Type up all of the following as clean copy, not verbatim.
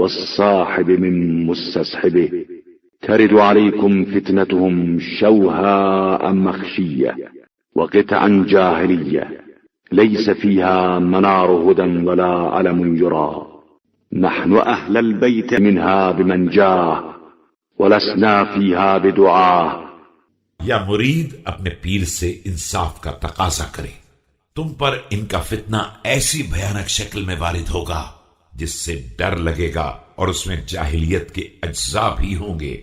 والصاحب من مستصحبه ترد عليكم فتنتهم شوهاء مخشية وقطعا جاهلية ليس فيها منار هدى ولا علم يرى نحن أهل البيت منها بمنجاه ولسنا فيها بدعاه. یا مرید اپنے پیر سے انصاف کا تقاضا کرے، تم پر ان کا فتنہ ایسی بھیانک شکل میں وارد ہوگا جس سے ڈر لگے گا، اور اس میں جاہلیت کے اجزاء بھی ہوں گے.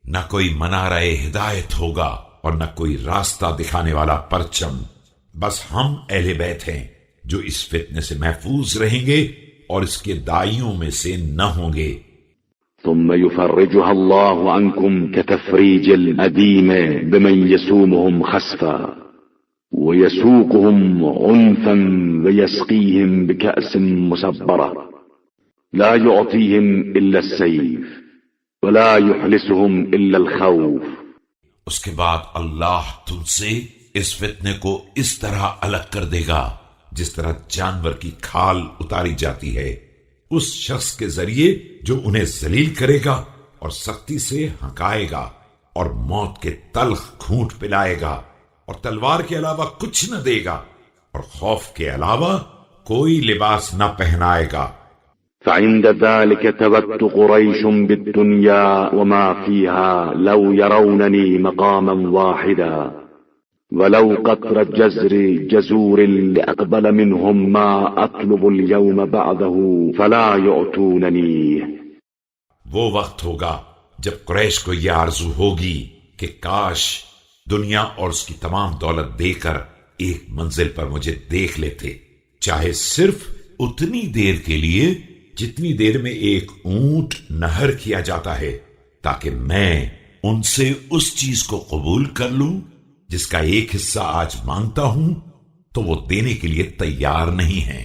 نہ کوئی منارہ ہدایت ہوگا اور نہ کوئی راستہ دکھانے والا پرچم. بس ہم اہل بیت ہیں جو اس فتنے سے محفوظ رہیں گے اور اس کے دائیوں میں سے نہ ہوں گے. ثم يفرجها الله عنكم كتفريج الأديم بمن يسومهم خسفا ويسوقهم عنفا ويسقيهم بكأس مسبرة لا يعطيهم إلا السيف ولا يحلسهم إلا الخوف. اس کے بعد اللہ تم سے اس فتنے کو اس طرح الگ کر دے گا جس طرح جانور کی کھال اتاری جاتی ہے، اس شخص کے ذریعے جو انہیں ذلیل کرے گا اور سختی سے ہنکائے گا اور موت کے تلخ گھونٹ پلائے گا اور تلوار کے علاوہ کچھ نہ دے گا اور خوف کے علاوہ کوئی لباس نہ پہنائے گا. فعند ذلك تبت قريش بالدنيا وما فيها لو يرونني مقاما واحدا ولو قطر جزور لأقبل منهم ما أطلب اليوم بعده فلا يعطونني. وہ وقت ہوگا جب قریش کو یہ آرزو ہوگی کہ کاش دنیا اور اس کی تمام دولت دے کر ایک منزل پر مجھے دیکھ لیتے، چاہے صرف اتنی دیر کے لیے جتنی دیر میں ایک اونٹ نہر کیا جاتا ہے، تاکہ میں ان سے اس چیز کو قبول کر لوں جس کا ایک حصہ آج مانگتا ہوں تو وہ دینے کے لیے تیار نہیں ہیں.